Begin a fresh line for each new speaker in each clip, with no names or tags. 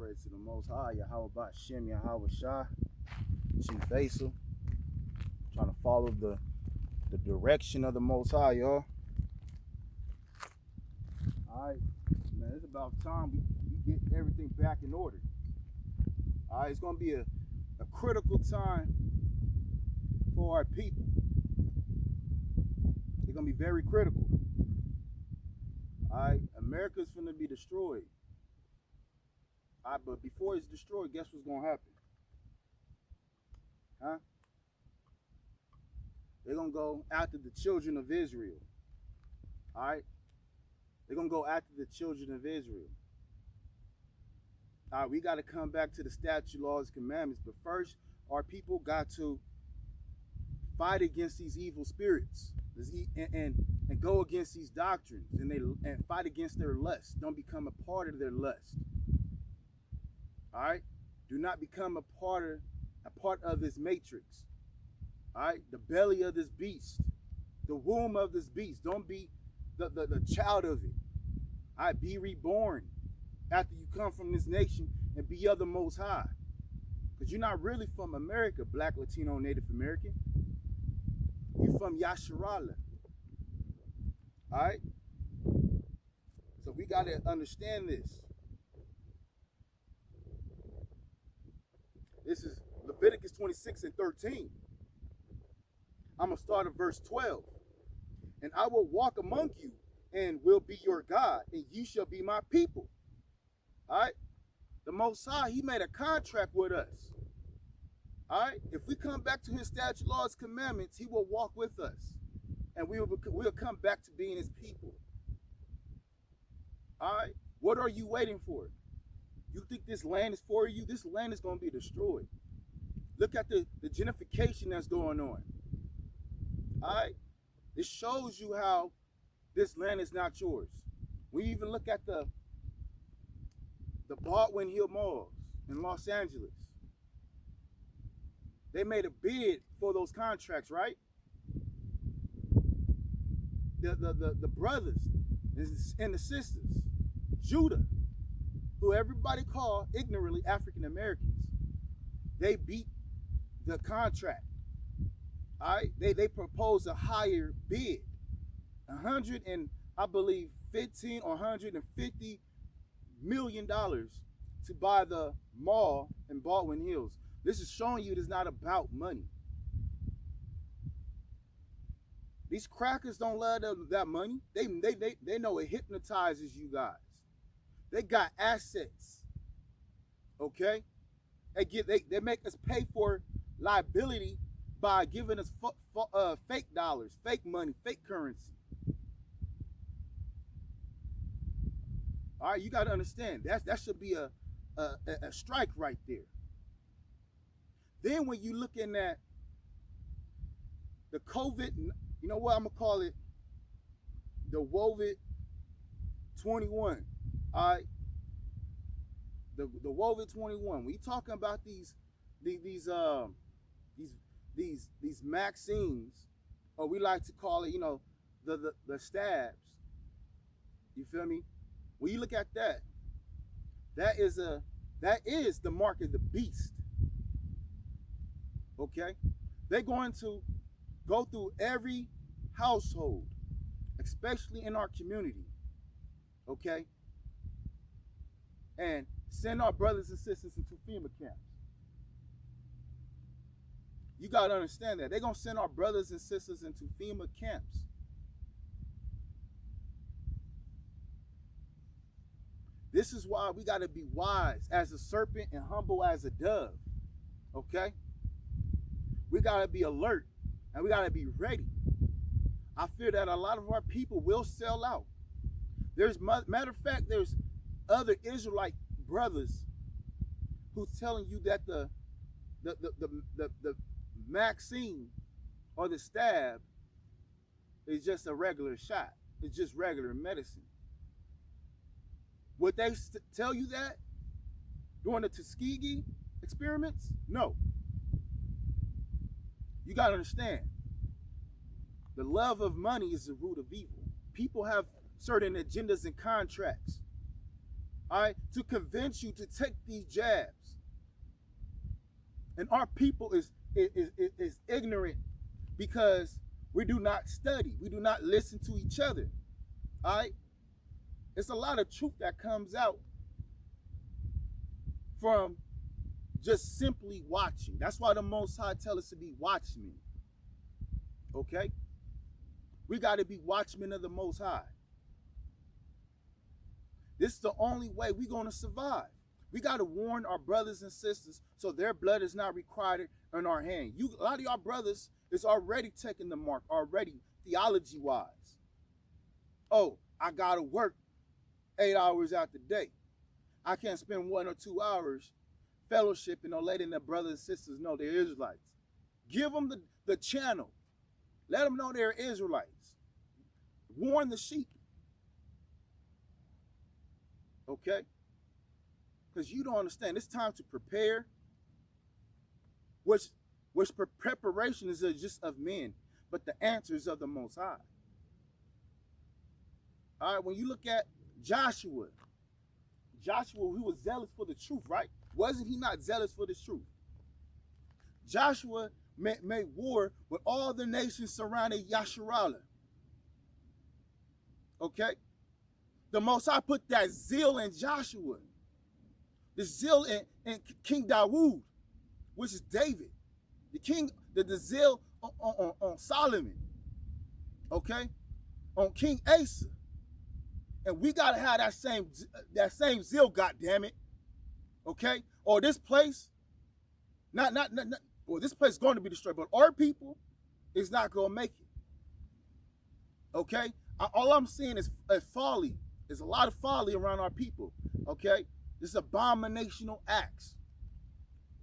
praise to the Most High, Yahweh Bashem, Yahweh Shah, Chief Faisal. Trying to follow the direction of the Most High, y'all. Alright, man, it's about time we get everything back in order. Alright, it's going to be a critical time for our people. It's going to be very critical. Alright, America's going to be destroyed. Alright, but before it's destroyed, guess what's going to happen? Huh? They're going to go after the children of Israel. Alright? They're going to go after the children of Israel. Alright, we got to come back to the statute, laws, commandments. But first, our people got to fight against these evil spirits and go against these doctrines and fight against their lust. Don't become a part of their lust. Alright? Do not become a part of this matrix. Alright? The belly of this beast. The womb of this beast. Don't be the child of it. Alright? Be reborn after you come from this nation and be of the Most High. Because you're not really from America, Black, Latino, Native American. You're from Yasharala. Alright? So we got to understand this. This is Leviticus 26 and 13. I'm going to start at verse 12. And I will walk among you and will be your God, and you shall be my people. All right? The Most High, he made a contract with us. All right? If we come back to his statute, laws, commandments, he will walk with us. And we'll come back to being his people. All right? What are you waiting for? You think this land is for you? This land is going to be destroyed. Look at the gentrification that's going on. All right? It shows you how this land is not yours. We even look at the Baldwin Hill malls in Los Angeles. They made a bid for those contracts, right? The brothers and the sisters, Judah, who everybody called ignorantly African Americans, they beat the contract. All right, they proposed a higher bid, $115 or $150 million to buy the mall in Baldwin Hills. This is showing you it is not about money. These crackers don't love that money. They know it hypnotizes you guys. They got assets. Okay? They make us pay for liability by giving us fake dollars, fake money, fake currency. All right, you got to understand that should be a strike right there. Then when you looking at the COVID, you know what I'm gonna call it? The WOVID 21. All right, the WOVID 21. We talking about these vaccines, or we like to call it, the stabs. You feel me? When you look at that, that is the mark of the beast. Okay? They're going to go through every household, especially in our community. Okay? And send our brothers and sisters into FEMA camps. You got to understand that. They're going to send our brothers and sisters into FEMA camps. This is why we got to be wise as a serpent and humble as a dove. Okay? We got to be alert and we got to be ready. I fear that a lot of our people will sell out. Matter of fact, there's other Israelite brothers who's telling you that the vaccine or the stab is just a regular shot. It's just regular medicine. Would they tell you that during the Tuskegee experiments? No. You got to understand, the love of money is the root of evil. People have certain agendas and contracts. all right, to convince you to take these jabs. And our people is ignorant because we do not study. We do not listen to each other. All right? It's a lot of truth that comes out from just simply watching. That's why the Most High tell us to be watchmen. Okay? We got to be watchmen of the Most High. This is the only way we're going to survive. We got to warn our brothers and sisters so their blood is not required in our hand. A lot of y'all brothers is already taking the mark, already theology-wise. Oh, I got to work 8 hours out the day. I can't spend 1 or 2 hours fellowshipping or letting their brothers and sisters know they're Israelites. Give them the channel. Let them know they're Israelites. Warn the sheep. Okay? Because you don't understand. It's time to prepare. Which preparation is just of men, but the answer is of the Most High. All right, when you look at Joshua, who was zealous for the truth, right? Wasn't he not zealous for the truth? Joshua made war with all the nations surrounding Yasharallah. Okay? The Most High put that zeal in Joshua. The zeal in King Dawood, which is David. The zeal on Solomon. Okay? On King Asa. And we gotta have that same zeal, goddammit. Okay? Or this place, this place is going to be destroyed, but our people is not gonna make it. Okay? All I'm seeing is folly. There's a lot of folly around our people. Okay? This abominational acts.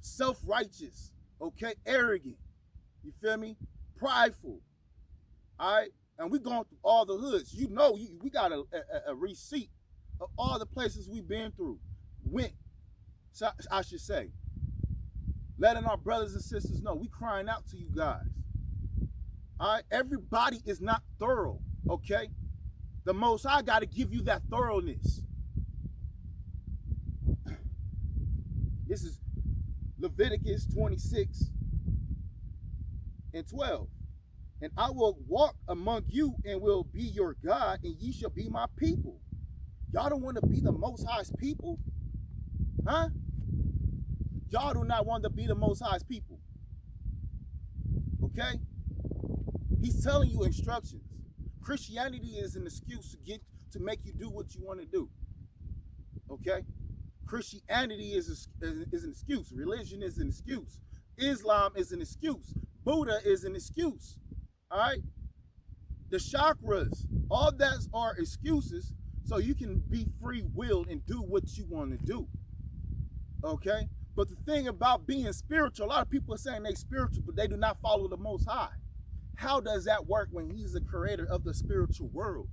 Self-righteous. Okay? Arrogant. You feel me? Prideful. All right? And we going through all the hoods. You know, we got a receipt of all the places we've been through. I should say. Letting our brothers and sisters know we crying out to you guys. All right? Everybody is not thorough. Okay? The Most High got to give you that thoroughness. This is Leviticus 26 and 12. And I will walk among you and will be your God, and ye shall be my people. Y'all don't want to be the Most High's people? Huh? Y'all do not want to be the Most High's people. Okay? He's telling you instructions. Christianity is an excuse to make you do what you want to do. Okay? Christianity is an excuse. Religion is an excuse. Islam is an excuse. Buddha is an excuse. All right? The chakras, all that are excuses so you can be free-willed and do what you want to do. Okay? But the thing about being spiritual, a lot of people are saying they're spiritual, but they do not follow the Most High. How does that work when he's the creator of the spiritual world?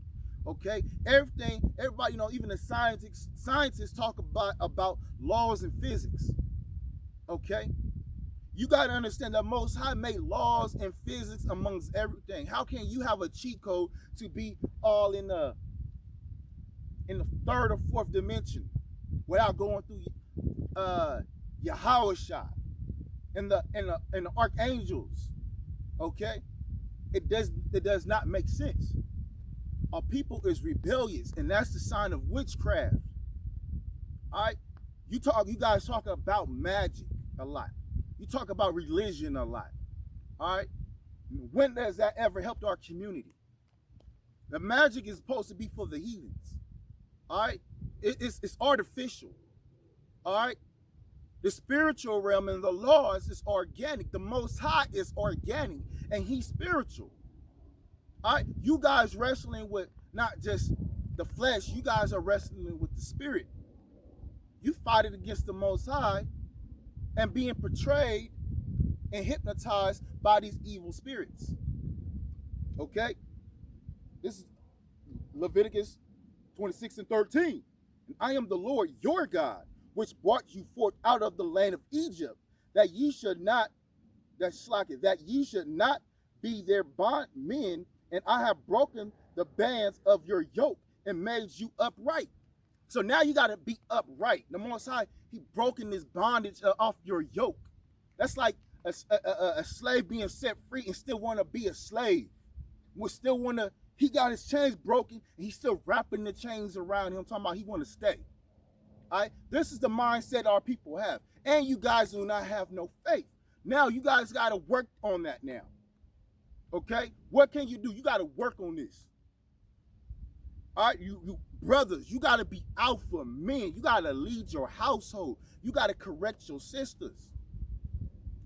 Okay? Everybody, even the scientists talk about laws and physics. Okay? You got to understand that Most High made laws and physics amongst everything. How can you have a cheat code to be all in the third or fourth dimension without going through Yahushua and the archangels? Okay? It does not make sense. Our people is rebellious, and that's the sign of witchcraft. All right? You guys talk about magic a lot. You talk about religion a lot. All right? When has that ever helped our community? The magic is supposed to be for the heathens. All right? It's artificial. All right? The spiritual realm and the laws is organic. The Most High is organic, and he's spiritual. All right? You guys wrestling with not just the flesh. You guys are wrestling with the spirit. You fighting against the Most High and being portrayed and hypnotized by these evil spirits. Okay? This is Leviticus 26 and 13. And I am the Lord your God, which brought you forth out of the land of Egypt, that ye should not be their bondmen, and I have broken the bands of your yoke and made you upright. So now you got to be upright. The Most High, he broken this bondage off your yoke. That's like a slave being set free and still want to be a slave. He got his chains broken and he's still wrapping the chains around him, talking about he want to stay. All right? This is the mindset our people have. And you guys do not have no faith. Now you guys got to work on that now. Okay? What can you do? You got to work on this. All right? You brothers, you got to be alpha men. You got to lead your household. You got to correct your sisters.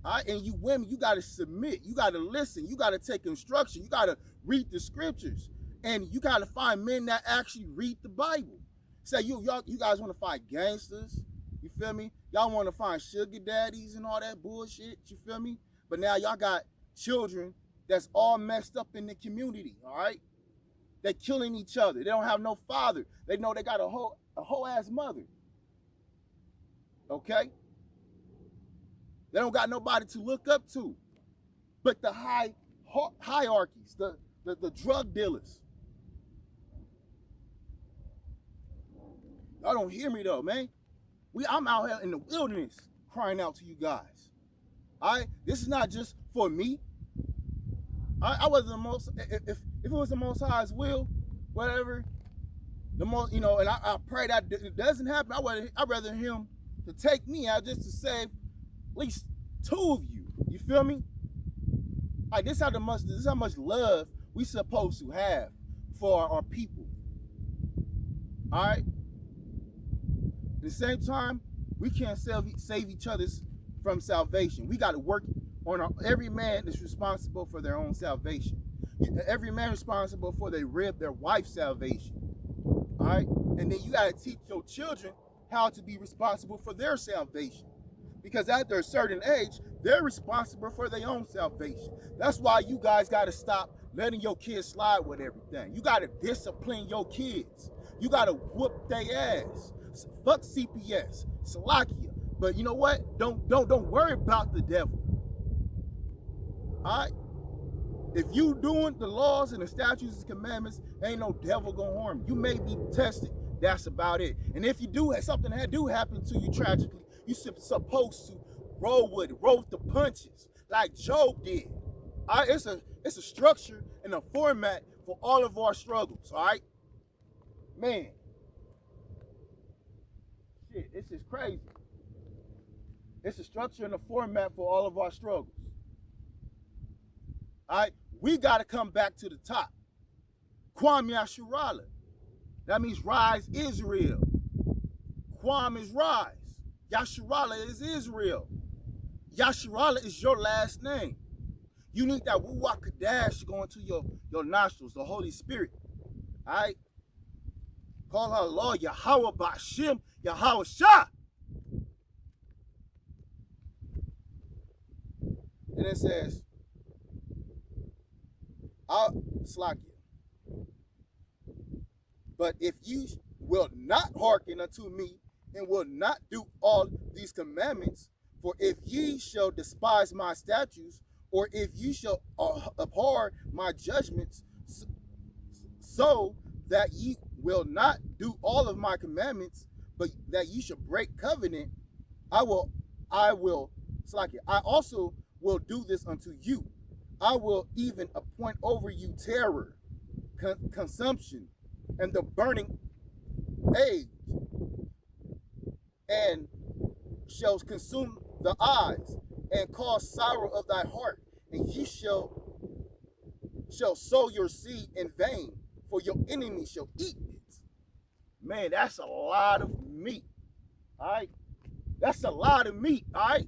All right? And you women, you got to submit. You got to listen. You got to take instruction. You got to read the scriptures. And you got to find men that actually read the Bible. Say, you guys want to find gangsters. You feel me? Y'all want to find sugar daddies and all that bullshit. You feel me? But now y'all got children that's all messed up in the community. All right? They're killing each other. They don't have no father. They know they got a whole ass mother. Okay? They don't got nobody to look up to. But the hierarchies, the drug dealers. Y'all don't hear me though, man. I'm out here in the wilderness crying out to you guys. All right? This is not just for me. I wasn't the most, if it was the Most High's will, whatever, the most, and I pray that it doesn't happen. I'd rather him to take me out just to save at least 2 of you. You feel me? Like this is how much love we supposed to have for our people. All right? At the same time, we can't save each other's from salvation. We got to work on every man is responsible for their own salvation. Every man responsible for their wife's salvation. All right? And then you got to teach your children how to be responsible for their salvation. Because after a certain age, they're responsible for their own salvation. That's why you guys got to stop letting your kids slide with everything. You got to discipline your kids. You got to whoop their ass. Fuck CPS, Salakia. But you know what? Don't worry about the devil. All right? If you doing the laws and the statutes and commandments, ain't no devil gonna harm you. You may be tested. That's about it. And if you do have something that do happen to you tragically, you supposed to roll with the punches like Job did. All right? It's a structure and a format for all of our struggles. All right, man. Shit, it's just crazy. It's a structure and a format for all of our struggles. All right, we got to come back to the top. Kwam Yasharala. That means rise Israel. Kwam is rise. Yasharala is Israel. Yasharala is your last name. You need that Ruach Kadash going to your nostrils, the Holy Spirit. All right? Call her Lord Yahweh Bashim, Yahweh Shah. And it says, Slakia. But if ye will not hearken unto me, and will not do all these commandments, for if ye shall despise my statutes, or if ye shall abhor my judgments, so that ye will not do all of my commandments, but that ye shall break covenant, I also will do this unto you. I will even appoint over you terror, consumption, and the burning age, and shall consume the eyes, and cause sorrow of thy heart, and ye shall sow your seed in vain, for your enemy shall eat it. Man, that's a lot of meat. All right? That's a lot of meat. All right?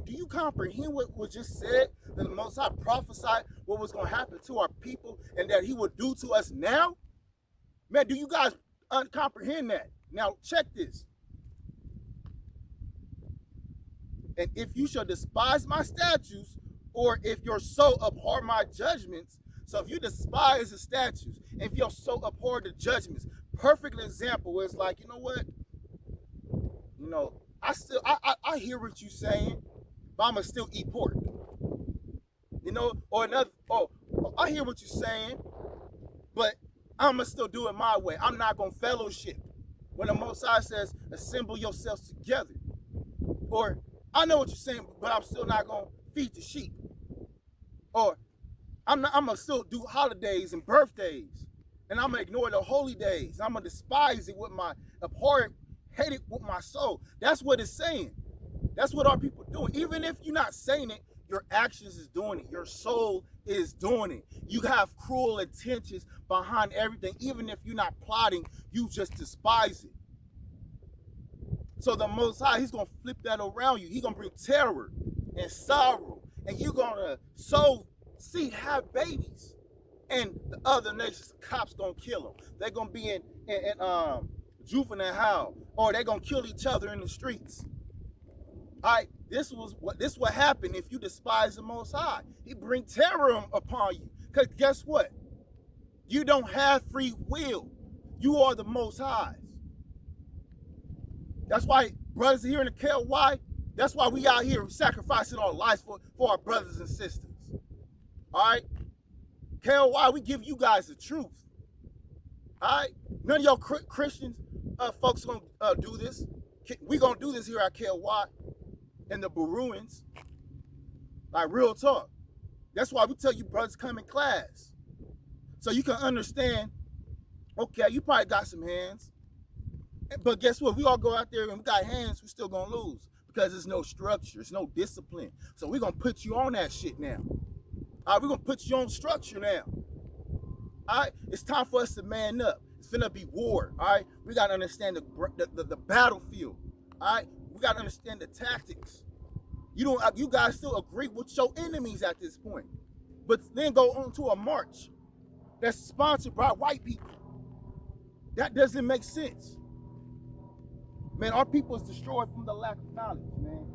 Do you comprehend what was just said? That the Most High prophesied what was going to happen to our people and that he would do to us now? Man, do you guys comprehend that? Now, check this. And if you shall despise my statutes, or if your soul abhor my judgments, so if you despise the statutes, if your soul abhor the judgments, perfect example is like, you know what? You know, I hear what you're saying, but I'ma still eat pork. You know, I hear what you're saying, but I'ma still do it my way. I'm not gonna fellowship. When the Most High says, assemble yourselves together. Or, I know what you're saying, but I'm still not going to feed the sheep. Or, I'm going to still do holidays and birthdays. And I'm going to ignore the holy days. I'm going to despise it with my abhorrent, hate it with my soul. That's what it's saying. That's what our people are doing. Even if you're not saying it, your actions is doing it. Your soul is doing it. You have cruel intentions behind everything. Even if you're not plotting, you just despise it. So the Most High, he's going to flip that around you. He's going to bring terror and sorrow. And you're going to sow seed, have babies. And the other nations, the cops going to kill them. They're going to be in juvenile hell. Or they're going to kill each other in the streets. All right, this what happened if you despise the Most High. He bring terror upon you. Because guess what? You don't have free will. You are the Most High's. That's why brothers here in the K.O.Y, that's why we out here sacrificing our lives for our brothers and sisters. All right? K.O.Y, we give you guys the truth. All right? None of y'all Christians folks going to do this. We going to do this here at K.O.Y. And the Beruins, like real talk. That's why we tell you brothers come in class. So you can understand, okay, you probably got some hands. But guess what? We all go out there and we got hands, we still gonna lose. Because there's no structure, there's no discipline. So we're gonna put you on that shit now. All right, we're gonna put you on structure now. All right, it's time for us to man up. It's gonna be war, all right? We gotta understand the battlefield, all right? We gotta understand the tactics. You guys still agree with your enemies at this point, but then go on to a march that's sponsored by white people. That doesn't make sense. Man, our people is destroyed from the lack of knowledge, man.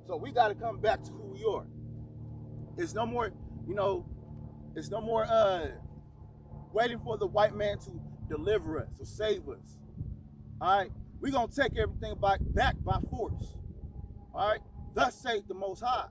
So we gotta come back to who we are. It's no more, it's no more waiting for the white man to deliver us, to save us. All right, we're gonna take everything back by force. All right, thus saith the Most High.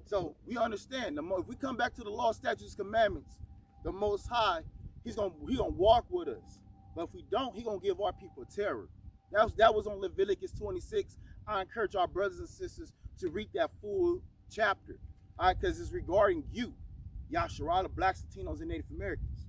So we understand. If we come back to the law, statutes, commandments, the Most High, he gonna walk with us. But if we don't, he gonna give our people terror. That was on Leviticus 26. I encourage our brothers and sisters to read that full chapter. All right, because it's regarding you, Yasharala, blacks, Latinos, and Native Americans.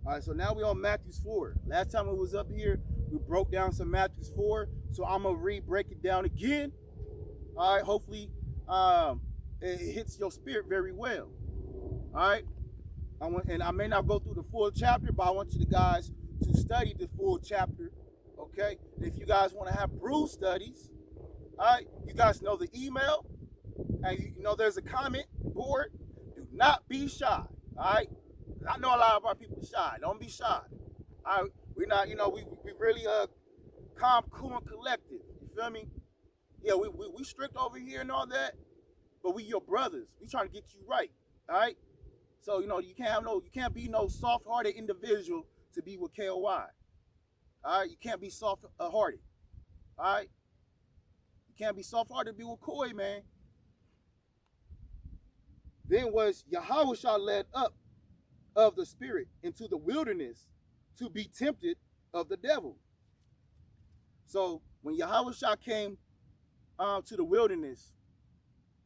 All right, so now we're on Matthew 4. Last time it was up here, we broke down some Matthew 4. So I'm going to break it down again. All right, hopefully it hits your spirit very well. All right, and I may not go through the full chapter, but I want you guys to study the full chapter, okay? And if you guys want to have brew studies, all right, you guys know the email, and you know there's a comment board. Do not be shy, all right? I know a lot of our people are shy. Don't be shy. All right, we're not, we really calm, cool, and collected. You feel me? Yeah, we strict over here and all that, but we your brothers. We trying to get you right. All right. So you can't be no soft-hearted individual to be with K.O.Y. All right, you can't be soft-hearted. All right, you can't be soft-hearted to be with K.O.Y, man. Then was Yahushua led up of the spirit into the wilderness to be tempted of the devil. So when Yahushua came to the wilderness,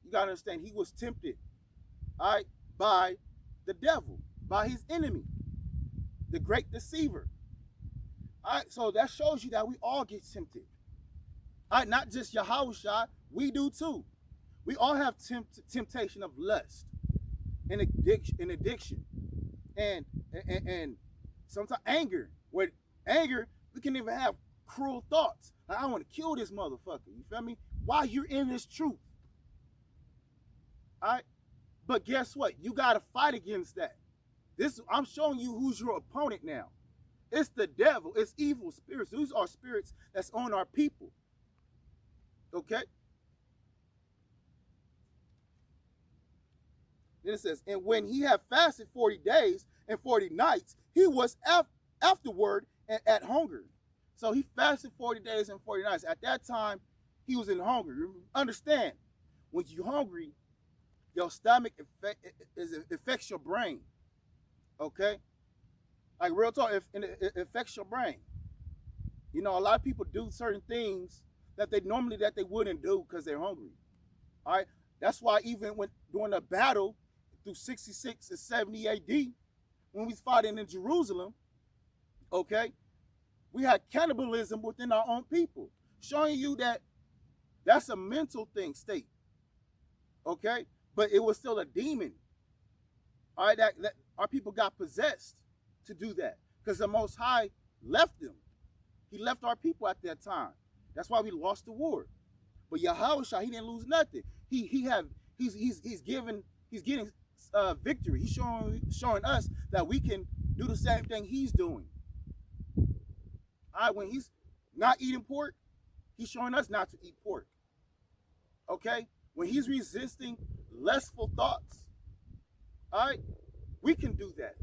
you gotta understand he was tempted, all right, by the devil, by his enemy, the great deceiver. All right, so that shows you that we all get tempted. All right, not just Yahushua, we do too. We all have temptation of lust and addiction. And sometimes anger. With anger, we can even have cruel thoughts. Like, I want to kill this motherfucker. You feel me? While you're in this truth. All right? But guess what? You got to fight against that. I'm showing you who's your opponent now. It's the devil. It's evil spirits. These are spirits that's on our people. Okay? Then it says, and when he had fasted 40 days and 40 nights, he was afterward at hunger. So he fasted 40 days and 40 nights. At that time, he was in hunger. Understand, when you're hungry, your stomach affects your brain. Okay? Like real talk, it affects your brain. You know, a lot of people do certain things that they wouldn't do because they're hungry. All right? That's why even when during a battle through 66 and 70 AD, when we fighting in Jerusalem, okay, we had cannibalism within our own people, showing you that that's a mental state, okay? But it was still a demon. All right, that our people got possessed to do that because the Most High left them. He left our people at that time. That's why we lost the war. But Yahushua, he didn't lose nothing. He's getting victory. He's showing us that we can do the same thing he's doing. All right, when he's not eating pork, he's showing us not to eat pork. Okay? When he's resisting lustful thoughts, all right, we can do that.